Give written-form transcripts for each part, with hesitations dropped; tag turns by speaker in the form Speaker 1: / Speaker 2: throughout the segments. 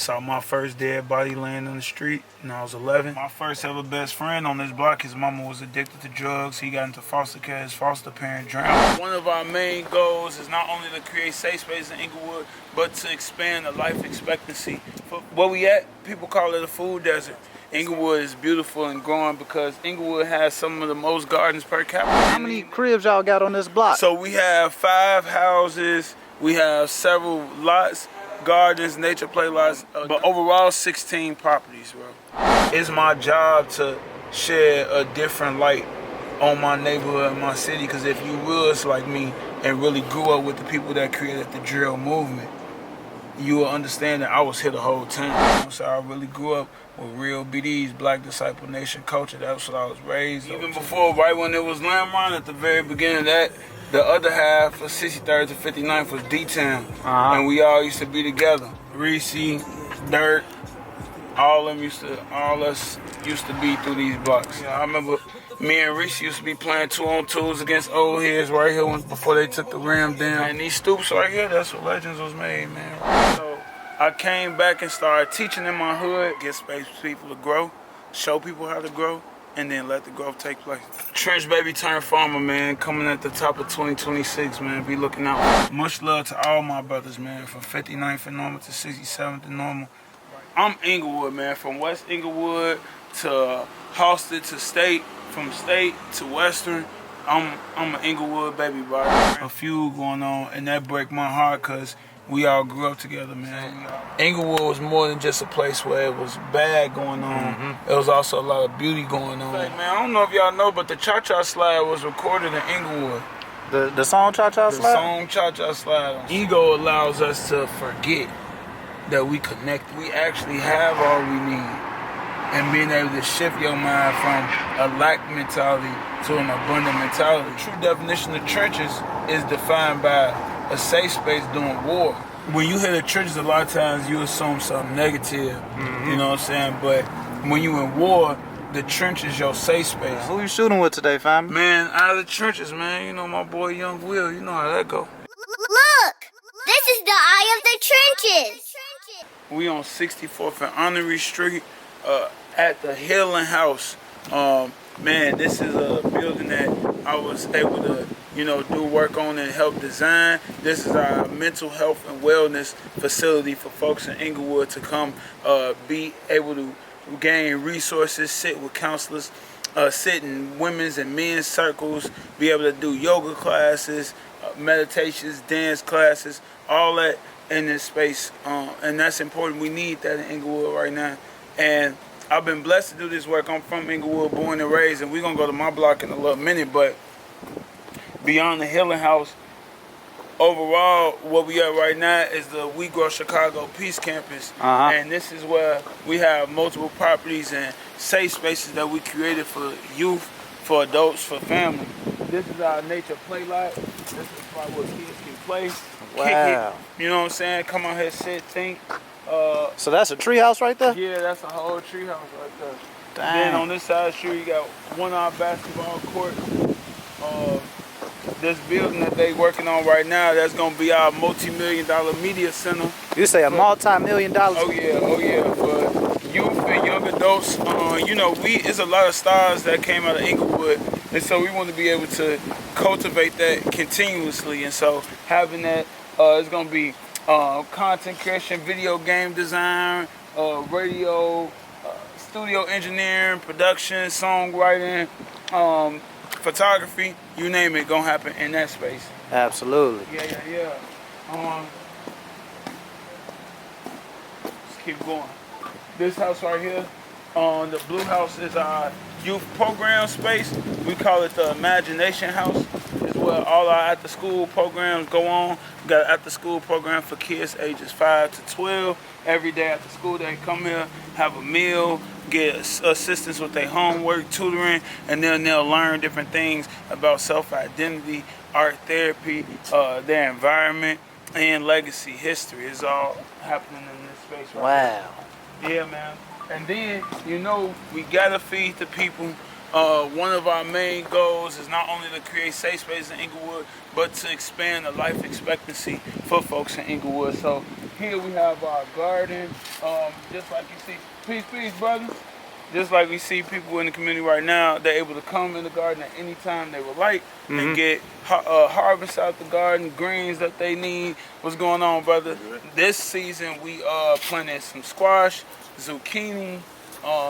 Speaker 1: Saw my first dead body laying in the street when I was 11. My first ever best friend on this block, his mama was addicted to drugs. He got into foster care. His foster parent drowned. One of our main goals is not only to create safe space in Englewood, but to expand the life expectancy. Where we at, people call it a food desert. Englewood is beautiful and growing because Englewood has some of the most gardens per capita.
Speaker 2: How many cribs y'all got on this block?
Speaker 1: So we have 5 houses, we have several lots, gardens, nature play lots, but overall 16 properties, bro. It's my job to shed a different light on my neighborhood and my city, because if you was like me and really grew up with the people that created the drill movement, you will understand that I was here the whole time. So I really grew up with real BDs, Black Disciple Nation culture. That's what I was raised. Even before, right when it was Lamron, at the very beginning of that, the other half of 63rd to 59th was D-Town. And we all used to be together. Reese, Durk, all us used to be through these blocks. I remember me and Reese used to be playing 2-on-2s against old heads right here before they took the rim down. And these stoops right here, that's where Legends was made, man. So I came back and started teaching in my hood, get space for people to grow, show people how to grow, and then let the growth take place. Trench baby turned farmer, man, coming at the top of 2026, man. Be looking out. Much love to all my brothers, man, from 59th and Normal to 67th and Normal. I'm Englewood, man, from West Englewood to Halsted to State, from State to Western. I'm an Englewood baby, bro. A feud going on, and that break my heart, because we all grew up together, man. Englewood was more than just a place where it was bad going on. There was also a lot of beauty going on. Man, I don't know if y'all know, but the Cha-Cha Slide was recorded in Englewood.
Speaker 2: The song Cha-Cha Slide?
Speaker 1: The song Cha-Cha Slide. Ego allows us to forget that we connect. We actually have all we need. And being able to shift your mind from a lack mentality to an abundant mentality. The true definition of trenches is defined by a safe space during war. When you hear the trenches, a lot of times you assume something negative, you know what I'm saying? But when you in war, the trench is your safe space.
Speaker 2: Who you shooting with today, fam?
Speaker 1: Man, out of the trenches, man. You know my boy Young Will, you know how that go.
Speaker 3: Look! This is the eye of the trenches!
Speaker 1: We on 64th and Honorary Street at the Healing House. Man, this is a building that I was able to, do work on and help design. This is our mental health and wellness facility for folks in Englewood to come be able to gain resources, sit with counselors, sit in women's and men's circles, be able to do yoga classes, meditations, dance classes, all that in this space. And that's important. We need that in Englewood right now. And I've been blessed to do this work. I'm from Englewood, born and raised, and we're going to go to my block in a little minute. But beyond the Healing House, overall, what we at right now is the We Grow Chicago Peace Campus. And this is where we have multiple properties and safe spaces that we created for youth, for adults, for family. This is our nature play lot. This is the spot where kids can play, kick it. You know what I'm saying? Come out here, sit, think.
Speaker 2: So that's a tree house right there?
Speaker 1: Yeah, that's a whole tree house right there.
Speaker 2: Dang.
Speaker 1: Then on this side of the street, you got one of our basketball courts. This building that they working on right now, that's gonna be our multi-million-dollar media center.
Speaker 2: You say a multi-million-dollar?
Speaker 1: Oh yeah, for youth and young adults. It's a lot of stars that came out of Englewood, and so we want to be able to cultivate that continuously. And so having that, it's gonna be content creation, video game design, radio, studio engineering, production, songwriting, photography, you name it, gonna happen in that space.
Speaker 2: Absolutely.
Speaker 1: Yeah. Let's keep going. This house right here, the blue house, is our youth program space. We call it the Imagination House. It's where all our after-school programs go on. We got an after-school program for kids ages 5 to 12. Every day after school, they come here, have a meal, get assistance with their homework, tutoring, and then they'll learn different things about self-identity, art therapy, their environment, and legacy history. It's all happening in this space right now. Yeah, man. And then, we gotta feed the people. One of our main goals is not only to create safe space in Englewood, but to expand the life expectancy for folks in Englewood. So Here we have our garden. Just like you see, peace, brothers. Just like we see people in the community right now, they're able to come in the garden at any time they would like and get harvest out the garden, greens that they need. What's going on, brother? This season we planted some squash, zucchini,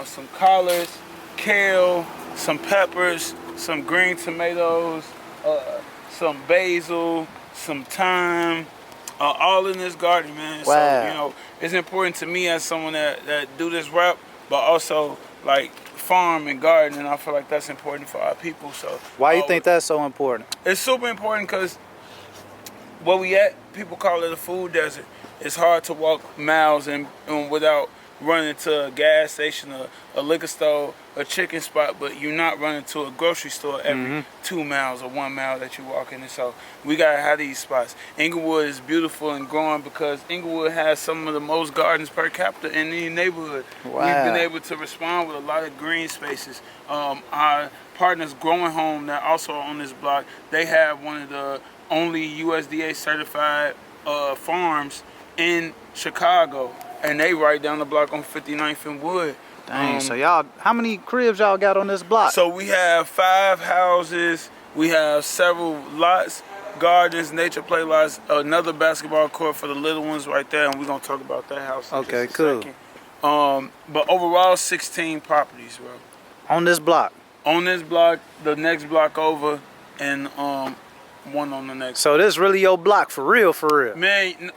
Speaker 1: some collards, kale, some peppers, some green tomatoes, some basil, some thyme, all in this garden, man.
Speaker 2: Wow.
Speaker 1: So, you know, it's important to me as someone that do this rap, but also like farm and garden, and I feel like that's important for our people. So
Speaker 2: why you think that's so important?
Speaker 1: It's super important because where we at, people call it a food desert. It's hard to walk miles and without running to a gas station, a liquor store, a chicken spot, but you're not running to a grocery store every 2 miles or 1 mile that you walk in. And so we gotta have these spots. Englewood is beautiful and growing because Englewood has some of the most gardens per capita in any neighborhood.
Speaker 2: Wow.
Speaker 1: We've been able to respond with a lot of green spaces. Our partners Growing Home that also on this block, they have one of the only USDA certified farms in Chicago. And they right down the block on 59th and Wood.
Speaker 2: Dang, so y'all, how many cribs y'all got on this block?
Speaker 1: So we have 5 houses, we have several lots, gardens, nature play lots, another basketball court for the little ones right there, and we're gonna talk about that house in
Speaker 2: Okay,
Speaker 1: just a
Speaker 2: cool.
Speaker 1: second. But overall, 16 properties, bro.
Speaker 2: On this block?
Speaker 1: On this block, the next block over, and one on the next.
Speaker 2: So this really your block, for real, for real?
Speaker 1: Man,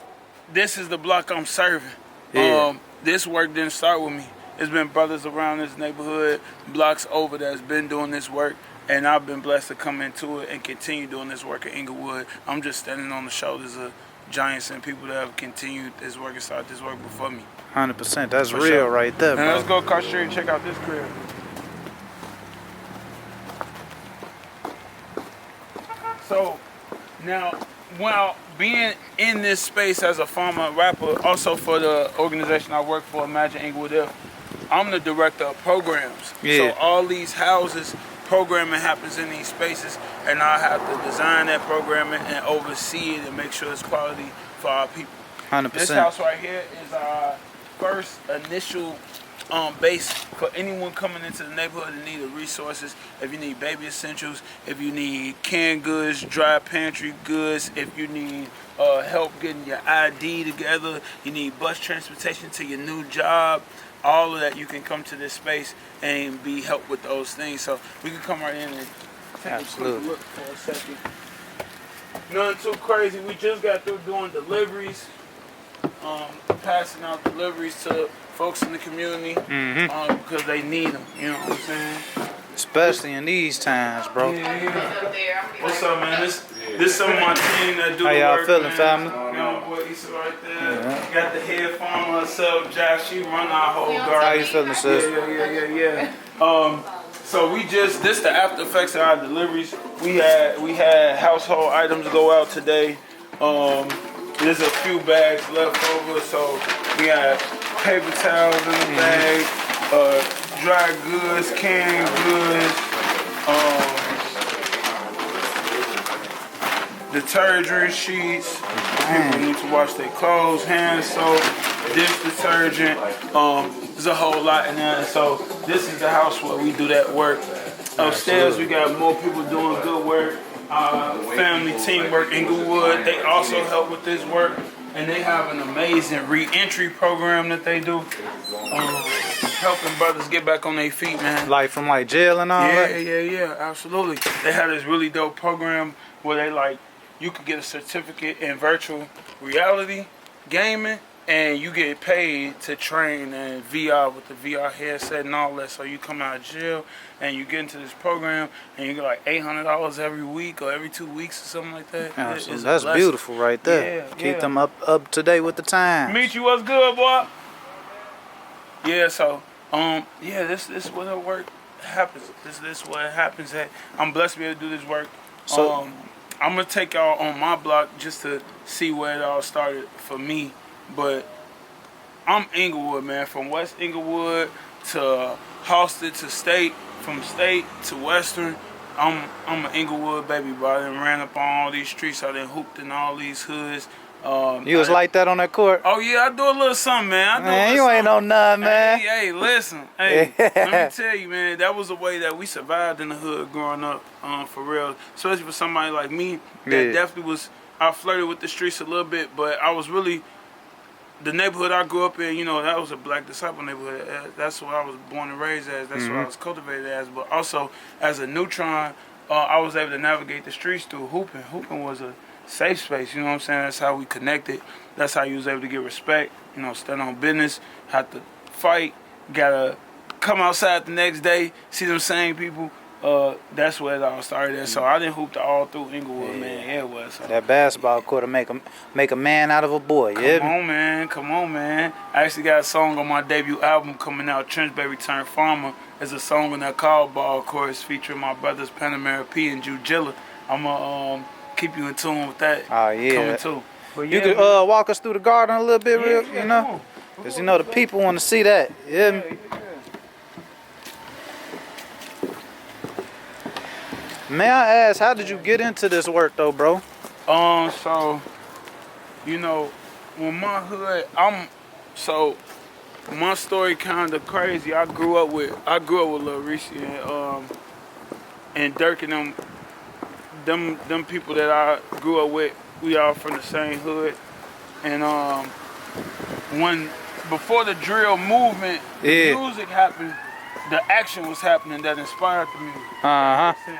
Speaker 1: this is the block I'm serving.
Speaker 2: Yeah.
Speaker 1: This work didn't start with me. It's been brothers around this neighborhood, blocks over, that's been doing this work, and I've been blessed to come into it and continue doing this work at Englewood. I'm just standing on the shoulders of giants and people that have continued this work and started this work before me.
Speaker 2: 100%, that's
Speaker 1: For
Speaker 2: real
Speaker 1: sure.
Speaker 2: right there,
Speaker 1: And
Speaker 2: bro.
Speaker 1: let's go across the street and check out this crib. So, now, while being in this space as a farmer rapper, also for the organization I work for, Imagine Englewood, I'm the director of programs.
Speaker 2: Yeah.
Speaker 1: So all these houses, programming happens in these spaces, and I have to design that programming and oversee it and make sure it's quality for our people.
Speaker 2: 100%.
Speaker 1: This house right here is our first initial base for anyone coming into the neighborhood in need of resources. If you need baby essentials, if you need canned goods, dry pantry goods, if you need help getting your ID together, you need bus transportation to your new job, all of that, you can come to this space and be helped with those things. So we can come right in and take a quick look for a second. Nothing too crazy. We just got through doing deliveries, passing out deliveries to folks in the community because they need them. You know what I'm saying?
Speaker 2: Especially in these times, bro.
Speaker 1: Yeah. What's up, man? This some of my team that do
Speaker 2: How
Speaker 1: the
Speaker 2: y'all
Speaker 1: work,
Speaker 2: feeling,
Speaker 1: man.
Speaker 2: family?
Speaker 1: You know, boy, Issa right there. Got the head farmer herself, Josh. She run our whole garden.
Speaker 2: How you feeling, sis?
Speaker 1: Yeah. So this the after effects of our deliveries. We had household items go out today. There's a few bags left over, so we had paper towels in the bag, dry goods, canned goods, detergent sheets. People need to wash their clothes, hand soap, dish detergent. There's a whole lot in there. So this is the house where we do that work. Upstairs we got more people doing good work. Family teamwork, Englewood, they also help with this work, and they have an amazing re-entry program that they do, helping brothers get back on their feet, man.
Speaker 2: Like from like jail and all that?
Speaker 1: Yeah, absolutely. They have this really dope program where they you could get a certificate in virtual reality gaming, and you get paid to train in VR with the VR headset and all that. So you come out of jail and you get into this program and you get like $800 every week or every 2 weeks or something like that.
Speaker 2: Absolutely. That's beautiful right there. Keep them up to date with the time.
Speaker 1: Meet you, what's good, boy? Yeah, so this is where the work happens. This is what happens. I'm blessed to be able to do this work.
Speaker 2: So
Speaker 1: I'm gonna take y'all on my block just to see where it all started for me. But I'm Englewood, man. From West Englewood to Halsted to State, from State to Western. I'm an Englewood baby, bro. I done ran up on all these streets. I done hooped in all these hoods.
Speaker 2: You was like that on that court?
Speaker 1: Oh yeah, I do a little something, man.
Speaker 2: Man, you ain't no none, man.
Speaker 1: Hey, listen. Hey, let me tell you, man, that was a way that we survived in the hood growing up, for real. Especially for somebody like me, that definitely was, I flirted with the streets a little bit, but I was really, the neighborhood I grew up in, you know, that was a black disciple neighborhood. That's what I was born and raised as. That's what I was cultivated as. But also, as a neutron, I was able to navigate the streets through hooping. Hooping was a safe space, you know what I'm saying? That's how we connected. That's how you was able to get respect, you know, stand on business, have to fight, gotta come outside the next day, see them same people. That's where it all started at. So I didn't hoop all through Englewood, man. Yeah, it was. So.
Speaker 2: That basketball court to make a man out of a boy, yeah?
Speaker 1: Come on, man. I actually got a song on my debut album coming out, Trench Baby Turned Farmer. There's a song on that called Ball Chorus featuring my brothers Panamera P and Jujilla. I'm going to keep you in tune with that.
Speaker 2: Oh, yeah.
Speaker 1: Coming too. But
Speaker 2: you could walk us through the garden a little bit, you know? Because, you know, the people want to see that. Yeah. May I ask, how did you get into this work, though, bro?
Speaker 1: So, you know, when my hood, my story kind of crazy. I grew up with Lil Reese and Durk and them people that I grew up with. We all from the same hood, and before the drill movement, the music happened, the action was happening that inspired the music.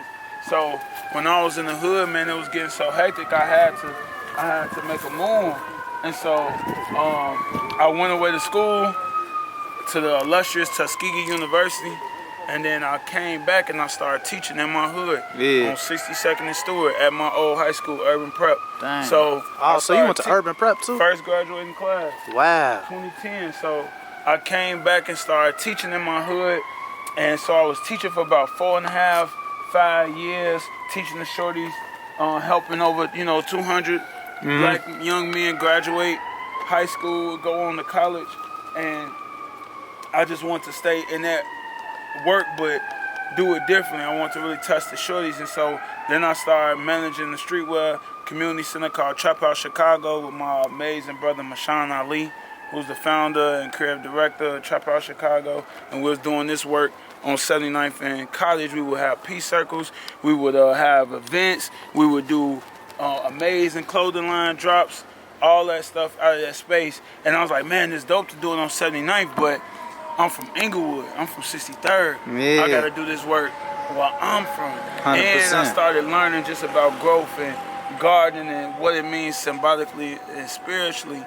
Speaker 1: So when I was in the hood, man, it was getting so hectic. I had to make a move, and so I went away to school to the illustrious Tuskegee University, and then I came back and I started teaching in my hood on 62nd and Stewart at my old high school, Urban Prep.
Speaker 2: Dang.
Speaker 1: So
Speaker 2: so you went to Urban Prep too?
Speaker 1: First graduating class.
Speaker 2: Wow.
Speaker 1: 2010. So I came back and started teaching in my hood, and so I was teaching for about 4.5, 5 years, teaching the shorties, helping over 200 black young men graduate high school, go on to college, and I just want to stay in that work, but do it differently. I want to really touch the shorties, and so then I started managing the streetwear community center called Trap House Chicago with my amazing brother Mashawn Ali, who's the founder and creative director of Trap House Chicago, and we was doing this work on 79th and College. We would have peace circles, we would have events, we would do amazing clothing line drops, all that stuff out of that space. And I was like, man, it's dope to do it on 79th, but I'm from Englewood, I'm from 63rd. I gotta do this work where I'm from. 100%. And I started learning just about growth and gardening and what it means symbolically and spiritually.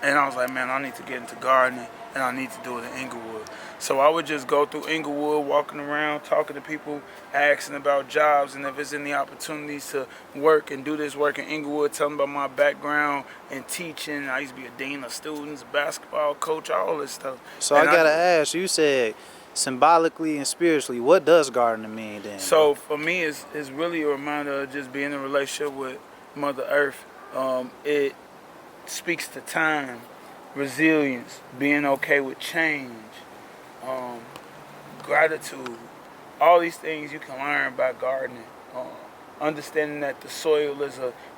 Speaker 1: And I was like, man, I need to get into gardening, and I need to do it in Englewood. So I would just go through Englewood, walking around, talking to people, asking about jobs, and if there's any opportunities to work and do this work in Englewood, telling about my background and teaching. I used to be a dean of students, basketball coach, all this stuff.
Speaker 2: So I gotta ask, you said symbolically and spiritually, what does gardening mean then?
Speaker 1: So for me, it's really a reminder of just being in a relationship with Mother Earth. It speaks to time, resilience, being okay with change, gratitude. All these things you can learn by gardening. Understanding that the soil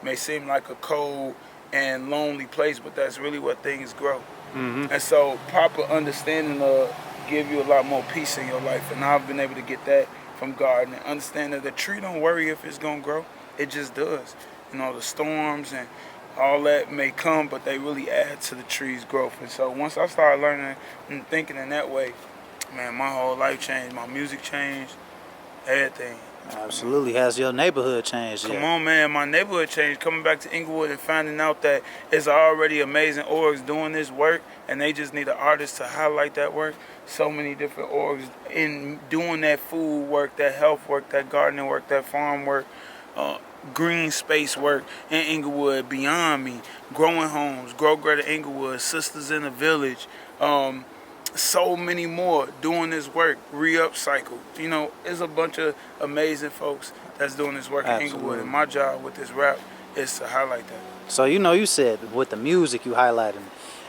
Speaker 1: may seem like a cold and lonely place, but that's really where things grow. And so proper understanding will give you a lot more peace in your life, and I've been able to get that from gardening. Understand that the tree don't worry if it's gonna grow, it just does. The storms and all that may come, but they really add to the tree's growth. And so once I started learning and thinking in that way, man, my whole life changed. My music changed, everything.
Speaker 2: Absolutely. Has your neighborhood changed?
Speaker 1: Come on, man. My neighborhood changed. Coming back to Englewood and finding out that there's already amazing orgs doing this work, and they just need an artist to highlight that work. So many different orgs in doing that food work, that health work, that gardening work, that farm work, green space work in Englewood, Beyond Me, Growing Homes, Grow Greater Englewood, Sisters in the Village, so many more doing this work, Re-Upcycle. There's a bunch of amazing folks that's doing this work in Englewood, and my job with this rap is to highlight that.
Speaker 2: So you said with the music you highlighted,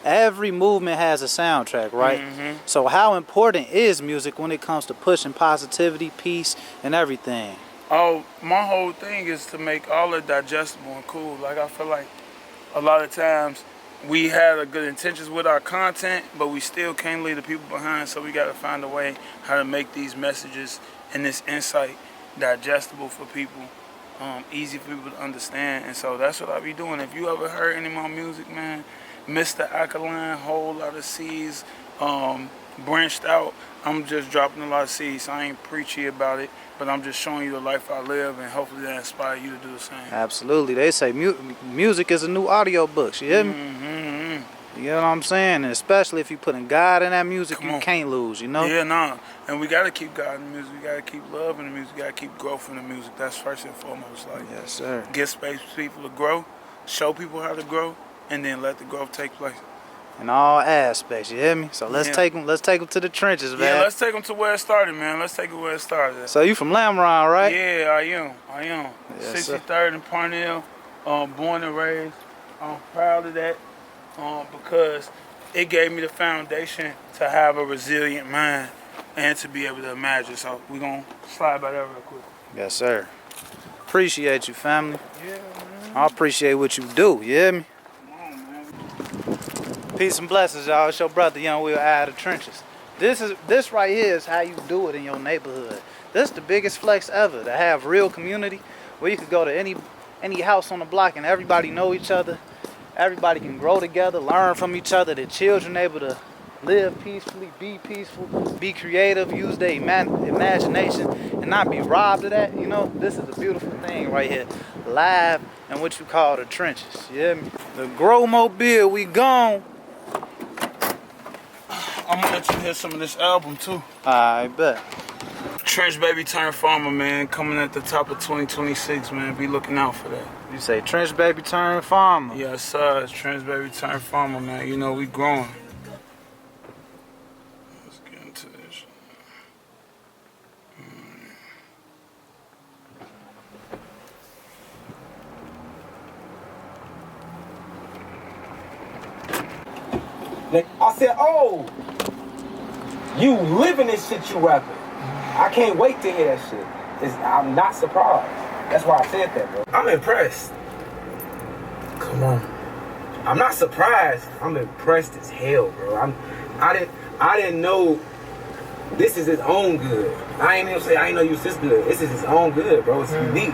Speaker 2: every movement has a soundtrack, right? So how important is music when it comes to pushing positivity, peace, and everything?
Speaker 1: Oh, my whole thing is to make all it digestible and cool. Like, I feel like a lot of times we had a good intentions with our content, but we still can't leave the people behind. So we got to find a way how to make these messages and this insight digestible for people, easy for people to understand. And so that's what I be doing. If you ever heard any of my music, man, Mr. Alkaline, whole lot of seeds, branched out. I'm just dropping a lot of seeds. I ain't preachy about it, but I'm just showing you the life I live, and hopefully that inspire you to do the same.
Speaker 2: Absolutely. They say music is a new audio book. You hear me? You know what I'm saying? And especially if you putting God in that music, you can't lose, you know?
Speaker 1: Yeah, nah. And we got to keep God in the music. We got to keep love in the music. We got to keep growth in the music. That's first and foremost. Like,
Speaker 2: yes, sir.
Speaker 1: Give space for people to grow, show people how to grow, and then let the growth take place.
Speaker 2: In all aspects, you hear me? So let's take them to the trenches, man.
Speaker 1: Yeah, let's take them to where it started, man. Let's take it where it started.
Speaker 2: So you from Lamron, right?
Speaker 1: Yeah, I am.
Speaker 2: Yes,
Speaker 1: 63rd and Parnell, born and raised. I'm proud of that because it gave me the foundation to have a resilient mind and to be able to imagine. So we're going to slide by that real quick.
Speaker 2: Yes, sir. Appreciate you, family.
Speaker 1: Yeah, man.
Speaker 2: I appreciate what you do, you hear me? Peace and blessings, y'all. It's your brother, Young Will, out of the trenches. This right here is how you do it in your neighborhood. This is the biggest flex ever, to have real community where you could go to any house on the block and everybody know each other. Everybody can grow together, learn from each other. The children able to live peacefully, be peaceful, be creative, use their imagination, and not be robbed of that. You know, this is a beautiful thing right here. Live in what you call the trenches. You hear me? The Grow Mobile, we gone.
Speaker 1: I'm gonna let you hear some of this album too.
Speaker 2: I bet.
Speaker 1: Trench Baby Turn Farmer, man, coming at the top of 2026, man. Be looking out for that.
Speaker 2: You say Trench Baby Turn Farmer.
Speaker 1: Yes, sir. It's Trench Baby Turn Farmer, man. You know we growing. Let's get into this.
Speaker 4: I said, oh, you living this shit you rapping. I can't wait to hear that shit. I'm not surprised. That's why I said that, bro. I'm impressed. Come on. I'm not surprised. I'm impressed as hell, bro. I didn't know this is his own good. I ain't even say I ain't know you was this good. This is his own good, bro. It's unique.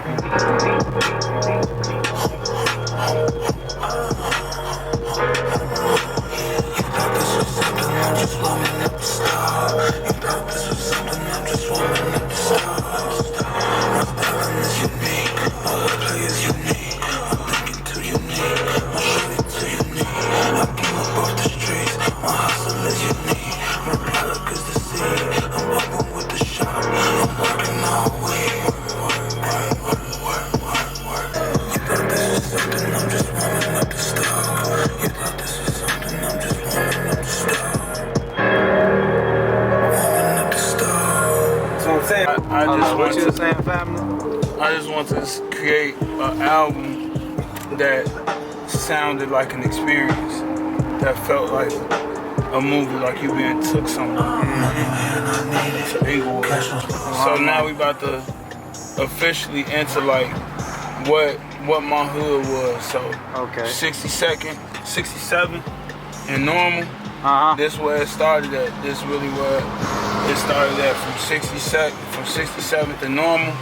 Speaker 1: I just want to create an album that sounded like an experience, that felt like a movie, like you being took somewhere to Englewood. So now we about to officially enter like what my hood was. So 62nd, 67, and normal. This where it started at. This really where it started at, from 67th to normal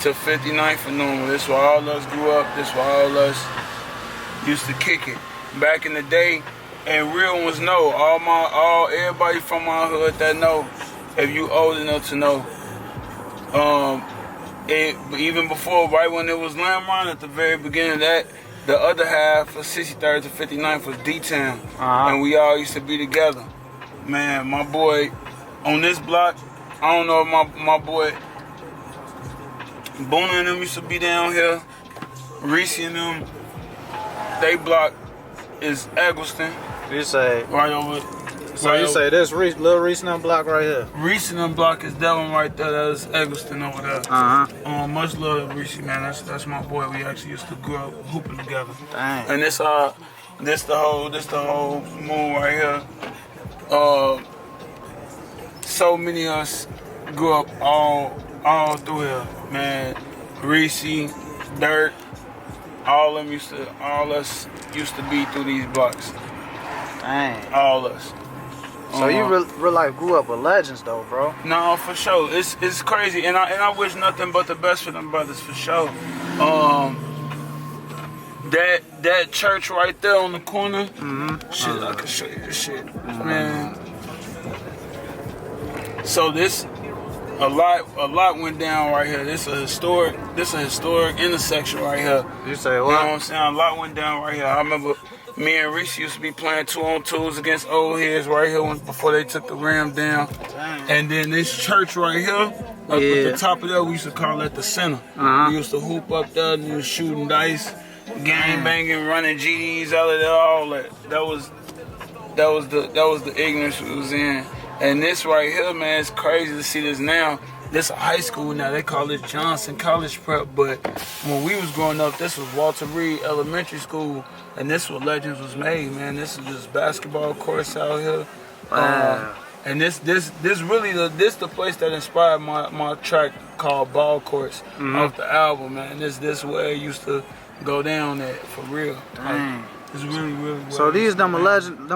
Speaker 1: to 59th and normal. This where all us grew up. This where all us used to kick it. Back in the day, and real ones know. Everybody from my hood that know. If you old enough to know. Even before, right when it was Lamron, at the very beginning of that, the other half of 63rd to 59th was D-Town. And we all used to be together. Man, my boy on this block, I don't know if my boy Boona and them used to be down here. Reese and them, they block is Eggleston.
Speaker 2: You say
Speaker 1: right over.
Speaker 2: So you say this Lil Reese and them block right here.
Speaker 1: Reese and them block is that one right there. That's Eggleston over there. Much love to Reese, man. That's my boy. We actually used to grow up hooping together.
Speaker 2: Dang.
Speaker 1: And this the whole moon right here. So many of us grew up all through here, man. Reese, Dirk, All us used to be through these blocks.
Speaker 2: Dang.
Speaker 1: All us.
Speaker 2: So you real life grew up with legends though, bro.
Speaker 1: No, for sure. It's crazy, and I wish nothing but the best for them brothers, for sure. That church right there on the corner. Shit, I can show you this shit, man. So a lot went down right here. This a historic intersection right here.
Speaker 2: You say
Speaker 1: You know
Speaker 2: what?
Speaker 1: what I'm saying? A lot went down right here. I remember me and Reese used to be playing 2-on-2s against old heads right here before they took the ram down.
Speaker 2: Dang.
Speaker 1: And then this church right here, up at the top of that, we used to call that the center. We used to hoop up there and we was shooting dice, gang banging, running GDs out of there, all that. That was the ignorance we was in. And this right here, man, it's crazy to see this now. This a high school now. They call this Johnson College Prep. But when we was growing up, this was Walter Reed Elementary School. And this where legends was made, man. This is just basketball courts out here.
Speaker 2: Wow.
Speaker 1: And this really the place that inspired my track called Ball Courts off the album, man. This where it used to go down at, for real.
Speaker 2: Dang.
Speaker 1: It's really, really.
Speaker 2: So these them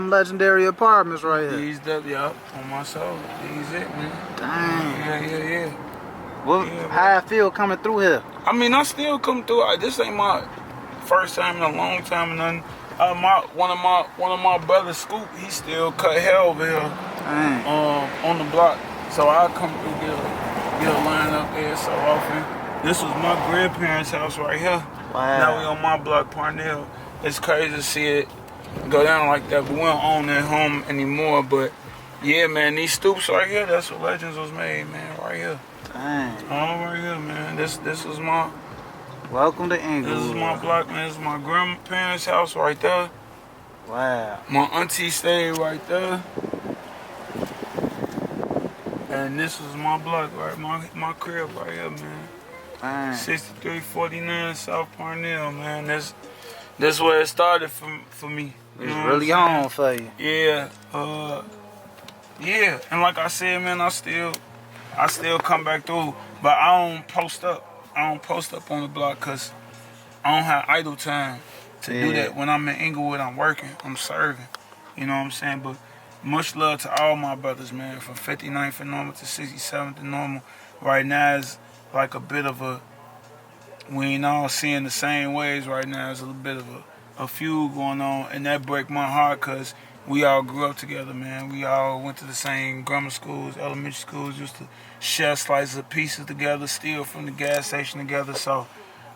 Speaker 2: legendary apartments right here.
Speaker 1: These, on my soul. These it, man.
Speaker 2: Dang.
Speaker 1: Yeah.
Speaker 2: Well, how I feel coming through here?
Speaker 1: I mean, I still come through. This ain't my first time in a long time and nothing. One of my brothers, Scoop, he still cut hell over here.
Speaker 2: Dang.
Speaker 1: On the block. So I come through get a line up there so often. This was my grandparents' house right here.
Speaker 2: Wow.
Speaker 1: Now we on my block, Parnell. It's crazy to see it go down like that, but we don't own that home anymore. But yeah, man, these stoops right here, that's what legends was made, man, right here.
Speaker 2: Dang.
Speaker 1: All right here, man. This was my.
Speaker 2: Welcome to Englewood.
Speaker 1: This is my block, man. This is my grandparents' house right there.
Speaker 2: Wow.
Speaker 1: My auntie stayed right there. And this was my block, right? My crib right here, man.
Speaker 2: Dang.
Speaker 1: 6349 South Parnell, man. That's where it started for me.
Speaker 2: It's really on for you.
Speaker 1: Yeah. Yeah. And like I said, man, I still come back through. But I don't post up. I don't post up on the block because I don't have idle time to do that. When I'm in Englewood, I'm working. I'm serving. You know what I'm saying? But much love to all my brothers, man. From 59th and Normal to 67th and Normal. Right now is like a bit of a... We ain't all seeing the same ways right now. There's a little bit of a feud going on. And that break my heart because we all grew up together, man. We all went to the same grammar schools, elementary schools, used to share slices of pieces together, steal from the gas station together. So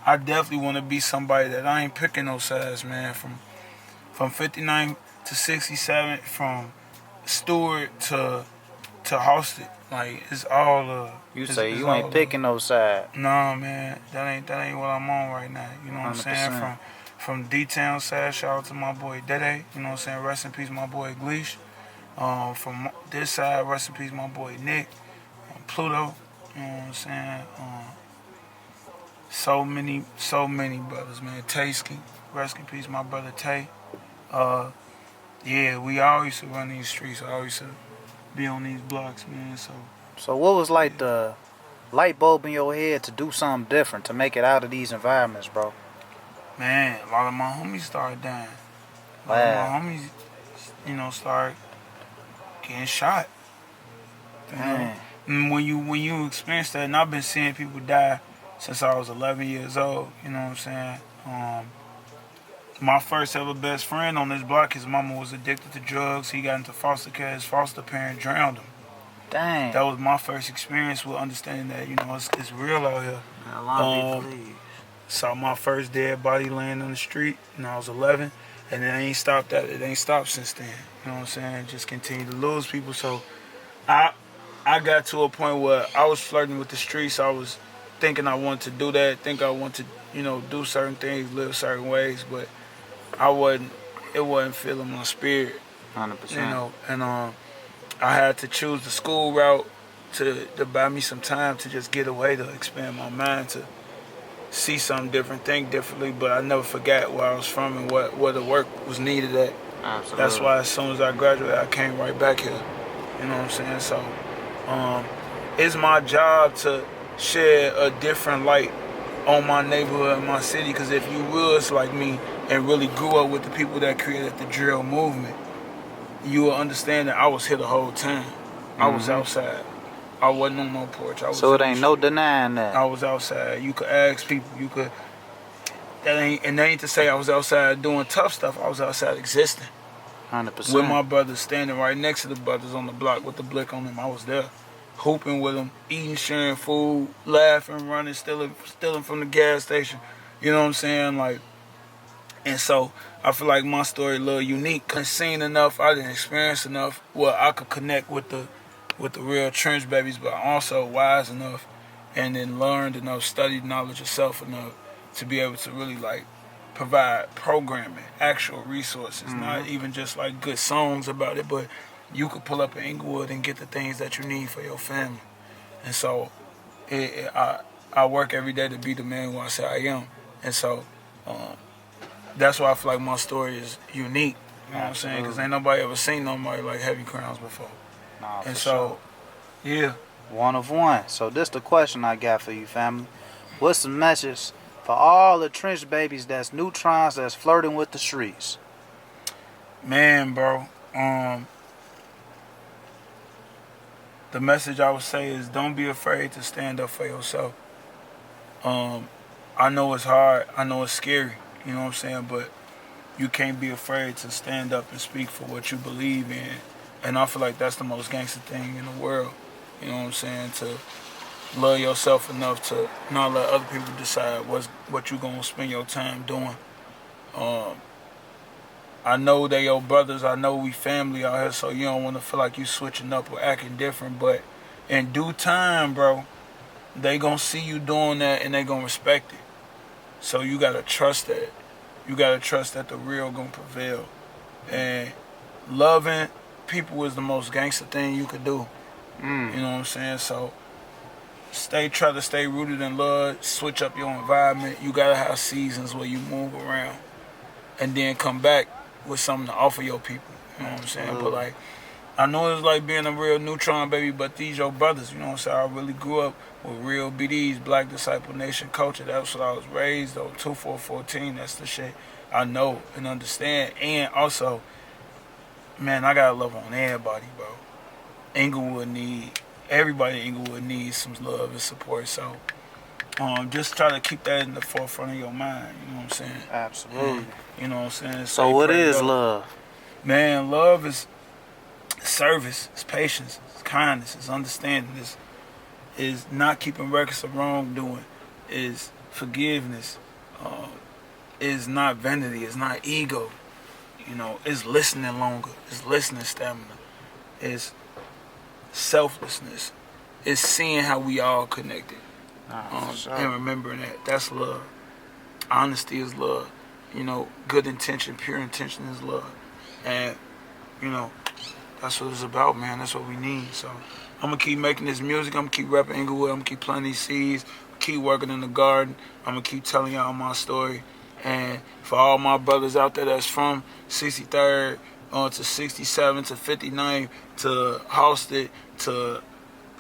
Speaker 1: I definitely want to be somebody that I ain't picking no sides, man. From 59 to 67, from Stewart to Halsted. Like, it's all
Speaker 2: You say you ain't picking no side.
Speaker 1: Nah, man, that ain't what I'm on right now. You know what 100%. I'm saying? From D-Town side, shout out to my boy Dirtye. You know what I'm saying? Rest in peace, my boy Gleesh. From this side, rest in peace, my boy Nick. Pluto. You know what I'm saying? So many brothers, man. Taysky. Rest in peace, my brother Tay. Yeah, we all used to run these streets. I always used to be on these blocks, man.
Speaker 2: So what was like the light bulb in your head to do something different, to make it out of these environments, bro?
Speaker 1: Man, a lot of my homies started dying. A
Speaker 2: Wow.
Speaker 1: lot of my homies, started getting shot. You know? And when you experience that, and I've been seeing people die since I was 11 years old, you know what I'm saying? My first ever best friend on this block, his mama was addicted to drugs. He got into foster care. His foster parent drowned him.
Speaker 2: Dang.
Speaker 1: That was my first experience with understanding that, it's real out here. Saw my first dead body laying on the street when I was 11, and it ain't stopped since then. You know what I'm saying? Just continue to lose people. So I got to a point where I was flirting with the streets. I was thinking I wanted to do that, think I wanted to, do certain things, live certain ways, but it wasn't filling my spirit.
Speaker 2: 100%.
Speaker 1: And I had to choose the school route to buy me some time to just get away, to expand my mind, to see something different, think differently, but I never forgot where I was from and where the work was needed at.
Speaker 2: Absolutely.
Speaker 1: That's why as soon as I graduated, I came right back here. You know what I'm saying? So it's my job to shed a different light on my neighborhood and my city. Because if you was like me and really grew up with the people that created the drill movement, you will understand that I was here the whole time. I was outside. I wasn't on no porch. I was
Speaker 2: So it ain't no denying that.
Speaker 1: I was outside. You could ask people. You could. That ain't to say I was outside doing tough stuff. I was outside existing.
Speaker 2: 100%.
Speaker 1: With my brothers, standing right next to the brothers on the block with the blick on them. I was there, hooping with them, eating, sharing food, laughing, running, stealing from the gas station. You know what I'm saying? Like, and so I feel like my story a little unique. I seen enough, I didn't experience enough where I could connect with the real trench babies, but I'm also wise enough and then learned enough, studied knowledge of self enough to be able to really like provide programming, actual resources, not even just like good songs about it, but you could pull up in Englewood and get the things that you need for your family. And so I work every day to be the man who I say I am. And so that's why I feel like my story is unique. You know what I'm saying? Because ain't nobody ever seen nobody like Heavy CrowNZ before.
Speaker 2: Nah,
Speaker 1: and
Speaker 2: sure.
Speaker 1: so, yeah.
Speaker 2: One of one. So this the question I got for you, family. What's the message for all the trench babies that's neutrons that's flirting with the streets?
Speaker 1: Man, bro. The message I would say is don't be afraid to stand up for yourself. I know it's hard. I know it's scary. You know what I'm saying? But you can't be afraid to stand up and speak for what you believe in. And I feel like that's the most gangster thing in the world. You know what I'm saying? To love yourself enough to not let other people decide what you gonna spend your time doing. I know they your brothers. I know we family out here, so you don't want to feel like you switching up or acting different. But in due time, bro, they gonna see you doing that and they gonna respect it. So you gotta trust that. You gotta trust that the real gonna prevail. And loving people is the most gangster thing you could do. You know what I'm saying? So try to stay rooted in love, switch up your environment. You gotta have seasons where you move around and then come back with something to offer your people. You know what I'm saying? But like, I know it's like being a real neutron baby, but these your brothers, you know what I'm saying? I really grew up with real BDs, Black Disciple Nation culture. That's what I was raised on. 2414, that's the shit I know and understand. And also, man, I got love on everybody, bro. Everybody in Englewood needs some love and support. So just try to keep that in the forefront of your mind. You know what I'm saying?
Speaker 2: Absolutely.
Speaker 1: And, you know what I'm saying?
Speaker 2: So what is love?
Speaker 1: Man, love is service, it's patience, it's kindness, it's understanding, is not keeping records of wrongdoing, is forgiveness, is not vanity, it's not ego. You know, it's listening longer, it's listening stamina, it's selflessness, it's seeing how we all connected, and remembering that's love. Honesty is love. You know, good intention, pure intention is love. And, you know, that's what it's about, man. That's what we need. So I'm going to keep making this music. I'm going to keep rapping Englewood. I'm going to keep planting these seeds. Keep working in the garden. I'm going to keep telling y'all my story. And for all my brothers out there that's from 63rd to 67 to 59 to Halsted to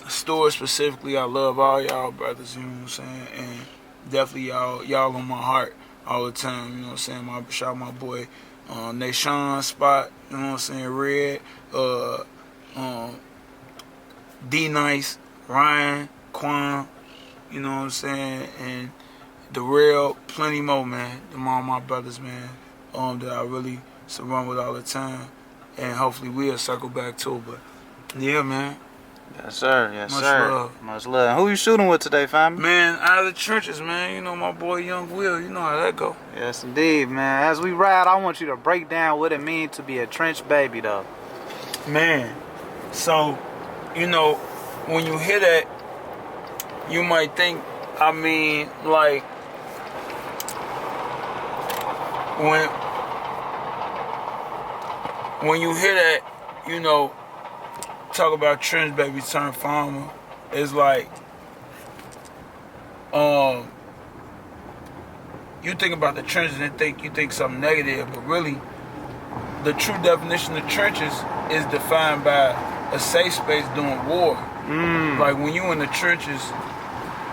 Speaker 1: Stewart specifically, I love all y'all brothers, you know what I'm saying? And definitely y'all on my heart all the time, you know what I'm saying? Shout out my boy Nashawn Spot, you know what I'm saying? Red, D-Nice, Ryan, Quan, you know what I'm saying? And the real, plenty more, man. Them all my brothers, man, that I really surround with all the time. And hopefully we'll circle back too, but yeah, man.
Speaker 2: Yes, sir. Yes,
Speaker 1: Much
Speaker 2: sir.
Speaker 1: love.
Speaker 2: Much love. Who you shooting with today, family?
Speaker 1: Man, out of the trenches, man. You know my boy Young Will. You know how that go.
Speaker 2: Yes, indeed, man. As we ride, I want you to break down what it means to be a trench baby, though.
Speaker 1: Man, so, you know, when you hear that, you might think, I mean, like, when you hear that, you know, talk about trench baby turn farmer, it's like, you think about the trenches and you think something negative, but really, the true definition of trenches is defined by a safe space during war. Like when you in the trenches,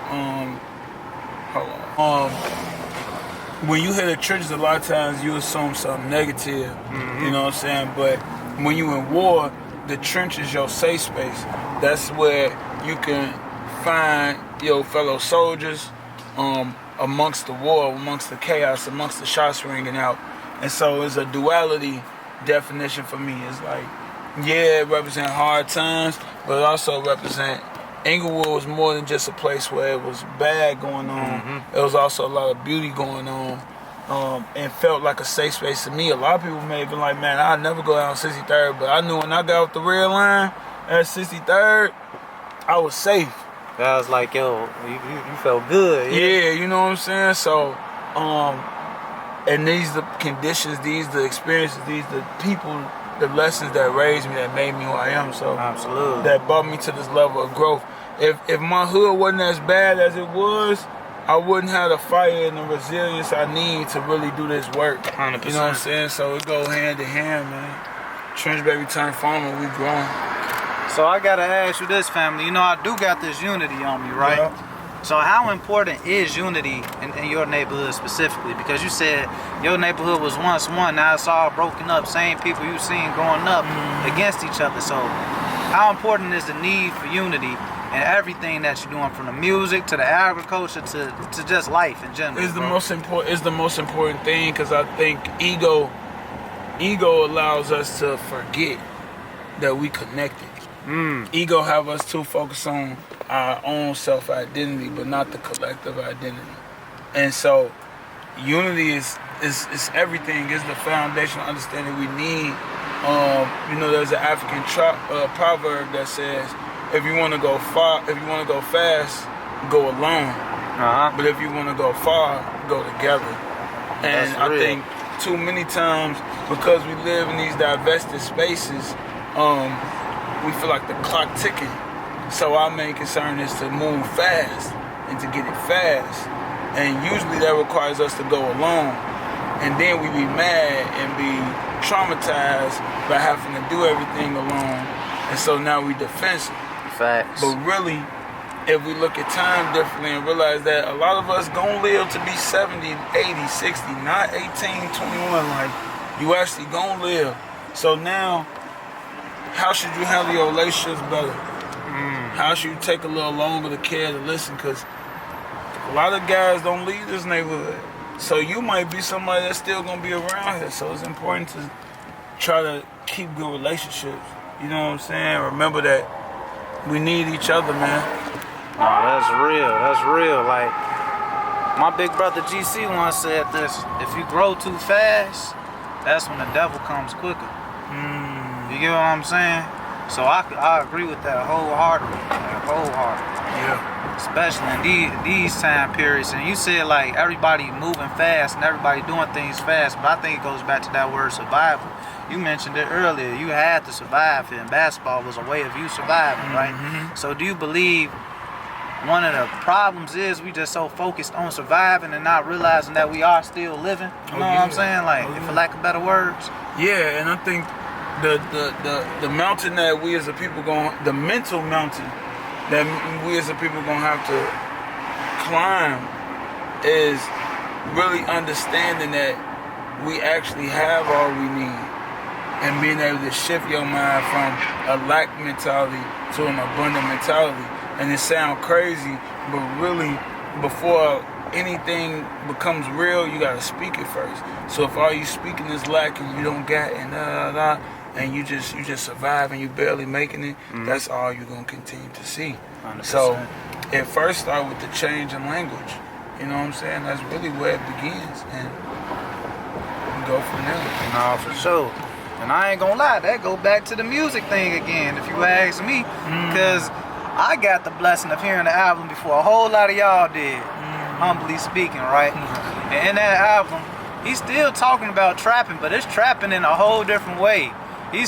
Speaker 1: hold on. when you hit the trenches, a lot of times you assume something negative. You know what I'm saying? But when you in war, the trench is your safe space. That's where you can find your fellow soldiers amongst the war, amongst the chaos, amongst the shots ringing out. And so it's a duality definition for me. It's like, yeah, it represents hard times, but it also represent Englewood was more than just a place where it was bad going on. There was also a lot of beauty going on, and felt like a safe space to me. A lot of people may have been like, man, I'd never go down 63rd, but I knew when I got off the red line at 63rd, I was safe.
Speaker 2: That was like, yo, you felt good.
Speaker 1: Yeah, you know what I'm saying? So, and these the conditions, these the experiences, these the people, the lessons that raised me, that made me who I am. So
Speaker 2: absolutely,
Speaker 1: that brought me to this level of growth. If my hood wasn't as bad as it was, I wouldn't have the fire and the resilience I need to really do this work.
Speaker 2: 100%.
Speaker 1: You know what I'm saying? So it go hand in hand, man. Trench baby turned farmer, we growing.
Speaker 2: So I gotta ask you this, family. You know, I do got this unity on me, right?
Speaker 1: Yeah.
Speaker 2: So how important is unity in your neighborhood specifically? Because you said your neighborhood was once one, now it's all broken up. Same people you seen growing up against each other. So how important is the need for unity in everything that you're doing, from the music to the agriculture to just life in general?
Speaker 1: It's the most important thing, because I think ego allows us to forget that we connected. Ego have us too focused on our own self-identity, but not the collective identity. And so unity is everything. It's the foundational understanding we need. You know, there's an African proverb that says, if you want to go fast, go alone. But if you want to go far, go together. And I think too many times, because we live in these divested spaces, we feel like the clock ticking. So our main concern is to move fast and to get it fast. And usually that requires us to go alone. And then we be mad and be traumatized by having to do everything alone. And so now we defensive.
Speaker 2: Facts.
Speaker 1: But really, if we look at time differently and realize that a lot of us gonna live to be 70, 80, 60, not 18, 21, like you actually gonna live. So now, how should you handle your relationships better? How should you take a little longer to care, to listen? Because a lot of guys don't leave this neighborhood. So you might be somebody that's still gonna be around here. So it's important to try to keep good relationships. You know what I'm saying? Remember that we need each other, man.
Speaker 2: No, that's real. That's real. Like, my big brother GC once said this: if you grow too fast, that's when the devil comes quicker. You get what I'm saying? So I agree with that wholeheartedly.
Speaker 1: Yeah.
Speaker 2: Especially in these time periods. And you said, like, everybody moving fast and everybody doing things fast, but I think it goes back to that word survival. You mentioned it earlier. You had to survive here, and basketball was a way of you surviving, right? So do you believe one of the problems is we just so focused on surviving and not realizing that we are still living? You know what I'm saying? Like, for lack of better words.
Speaker 1: Yeah, and I think the mountain that we as a people the mental mountain that we as a people gonna have to climb is really understanding that we actually have all we need, and being able to shift your mind from a lack mentality to an abundant mentality. And it sounds crazy, but really, before anything becomes real, you gotta speak it first. So if all you speaking is lack and you don't get and you just survive and you barely making it, that's all you're gonna continue to see.
Speaker 2: 100%.
Speaker 1: So it first start with the change in language. You know what I'm saying? That's really where it begins, and we go from there.
Speaker 2: No, for sure. And I ain't gonna lie, that go back to the music thing again, if you ask me, because I got the blessing of hearing the album before a whole lot of y'all did, humbly speaking, right? And in that album, he's still talking about trapping, but it's trapping in a whole different way. He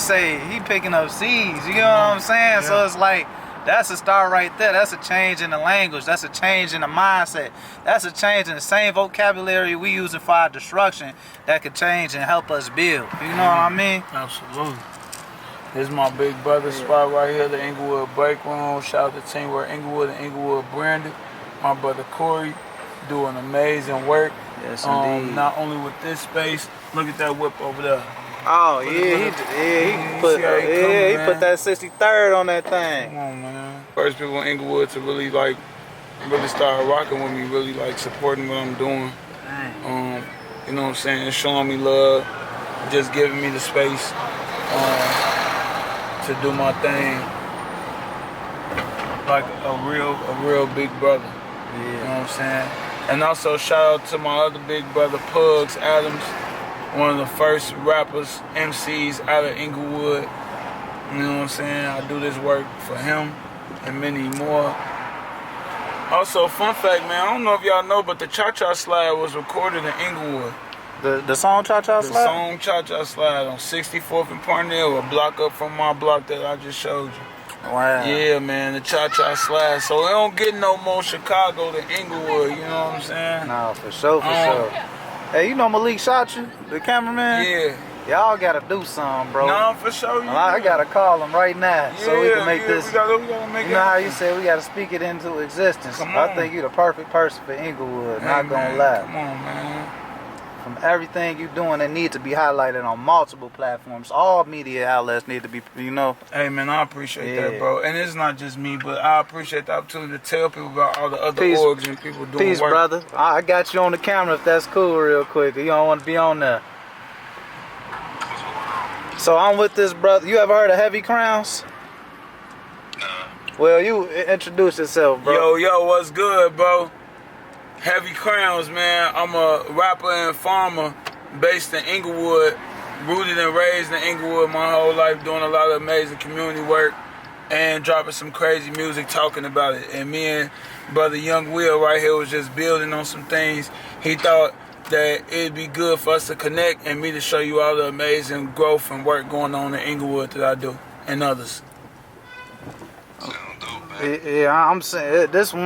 Speaker 2: picking up seeds, you know what I'm saying? Yeah. So it's like, that's a start right there. That's a change in the language. That's a change in the mindset. That's a change in the same vocabulary we using for our destruction that could change and help us build. You know what I mean?
Speaker 1: Absolutely. This is my big brother spot right here, the Englewood Break Room. Shout out to Teamwork Englewood and Englewood Branded. My brother Corey, doing amazing work.
Speaker 2: Yes, indeed.
Speaker 1: Not only with this space. Look at that whip over there.
Speaker 2: Oh yeah, he put that 63rd on that thing.
Speaker 1: Come on, man. First people in Englewood to really start rocking with me, really like supporting what I'm doing. You know what I'm saying? Showing me love, just giving me the space to do my thing. Like a real big brother.
Speaker 2: Yeah.
Speaker 1: You know what I'm saying? And also shout out to my other big brother, Pugs Adams, one of the first rappers, MCs out of Englewood. You know what I'm saying? I do this work for him and many more. Also, fun fact, man, I don't know if y'all know, but the Cha-Cha Slide was recorded in Englewood.
Speaker 2: The song Cha-Cha Slide?
Speaker 1: The song Cha-Cha Slide on 64th and Parnell, a block up from my block that I just showed you.
Speaker 2: Wow.
Speaker 1: Yeah, man, the Cha-Cha Slide. So it don't get no more Chicago than Englewood, you know what I'm saying?
Speaker 2: No, for sure, for sure. Hey, you know Malik shot you, the cameraman?
Speaker 1: Yeah.
Speaker 2: Y'all gotta do something, bro.
Speaker 1: No, for sure.
Speaker 2: I gotta call him right now so we can make this.
Speaker 1: We gotta make
Speaker 2: you know how you said we gotta speak it into existence.
Speaker 1: Come
Speaker 2: I
Speaker 1: on.
Speaker 2: think you the perfect person for Englewood,
Speaker 1: Hey,
Speaker 2: not gonna
Speaker 1: man,
Speaker 2: lie.
Speaker 1: Come on, man.
Speaker 2: From everything you doing, it needs to be highlighted on multiple platforms. All media outlets need to be, you know.
Speaker 1: Hey, man, I appreciate that, bro. And it's not just me, but I appreciate the opportunity to tell people about all the other orgs and people doing
Speaker 2: Peace,
Speaker 1: work.
Speaker 2: brother. I got you on the camera if that's cool real quick. You don't want to be on there. So I'm with this brother. You ever heard of Heavy CrowNZ?
Speaker 5: Nah.
Speaker 2: Well, you introduce yourself, bro.
Speaker 1: Yo, what's good, bro? Heavy CrowNZ, man. I'm a rapper and farmer based in Englewood, rooted and raised in Englewood my whole life, doing a lot of amazing community work and dropping some crazy music, talking about it. And me and brother Young Will right here was just building on some things. He thought that it'd be good for us to connect and me to show you all the amazing growth and work going on in Englewood that I do and others.
Speaker 5: Sound dope, man.
Speaker 2: Yeah, I'm saying this one.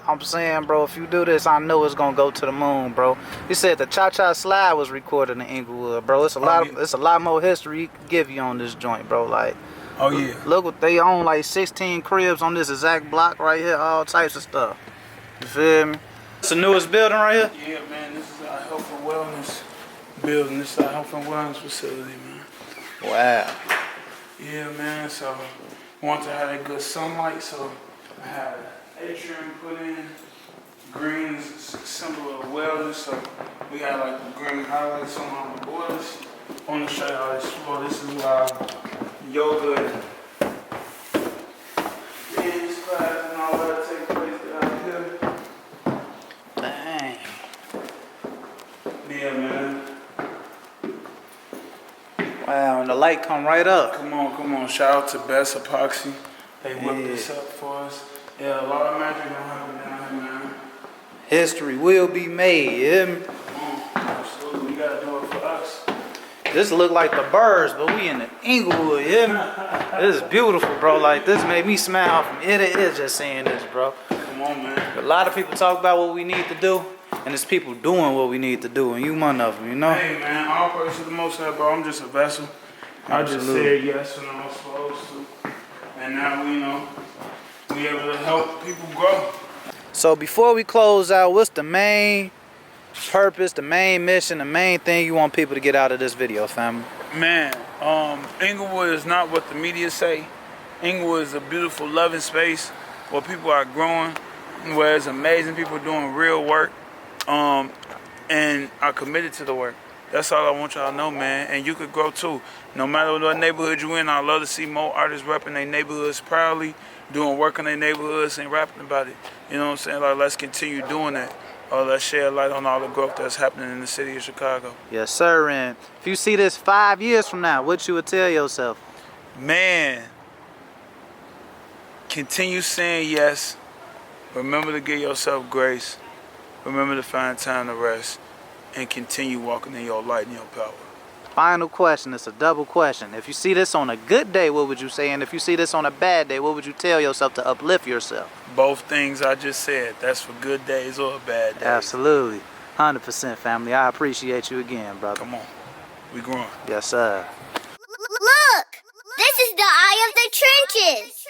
Speaker 2: I'm saying, bro, if you do this, I know it's gonna go to the moon, bro. You said the Cha-Cha Slide was recorded in Englewood, bro. It's a lot more history he can give you on this joint, bro. Like,
Speaker 1: oh yeah,
Speaker 2: look what they own, like 16 cribs on this exact block right here, all types of stuff. You feel me? It's the newest building right here.
Speaker 1: Yeah, man. This is our health and wellness building. This is our health and wellness facility, man.
Speaker 2: Wow.
Speaker 1: Yeah, man. So want to have that good sunlight, so I had atrium put in. Green is a symbol of wellness, so we got like the green highlights on all the borders. I want to show y'all this floor. This is where yoga and dance class and all that take place out here.
Speaker 2: Dang.
Speaker 1: Yeah, man.
Speaker 2: Wow, and the light come right up.
Speaker 1: Come on. Shout out to Best Epoxy. They whipped this up for us. Yeah, a lot of magic gonna happen down here, man.
Speaker 2: History will be made, you hear me?
Speaker 1: Absolutely, we gotta do it for us.
Speaker 2: This look like the birds, but we in the Englewood, you hear me? This is beautiful, bro. Like, this made me smile from ear to ear just saying this, bro.
Speaker 1: Come on, man.
Speaker 2: A lot of people talk about what we need to do, and it's people doing what we need to do, and you one of them, you know?
Speaker 1: Hey, man, all praise to the Most High, bro. I'm just a vessel. I just said yes when I was supposed to. And now we able to help people grow.
Speaker 2: So before we close out, what's the main purpose, the main mission, the main thing you want people to get out of this video, family?
Speaker 1: Man, Englewood is not what the media say. Englewood is a beautiful, loving space where people are growing, where there's amazing people doing real work, and are committed to the work. That's all I want y'all to know, man. And you could grow too. No matter what neighborhood you in, I love to see more artists repping their neighborhoods proudly, doing work in their neighborhoods and rapping about it. You know what I'm saying? Like, let's continue doing that. Let's shed light on all the growth that's happening in the city of Chicago.
Speaker 2: Yes, sir. And if you see this 5 years from now, what you would tell yourself?
Speaker 1: Man, continue saying yes. Remember to give yourself grace. Remember to find time to rest. And continue walking in your light and your power.
Speaker 2: Final question. It's a double question. If you see this on a good day, what would you say? And if you see this on a bad day, what would you tell yourself to uplift yourself?
Speaker 1: Both things I just said. That's for good days or bad days.
Speaker 2: Absolutely. 100%, family. I appreciate you again, brother.
Speaker 1: Come on. We growing.
Speaker 2: Yes, sir.
Speaker 3: Look! This is the eye of the trenches!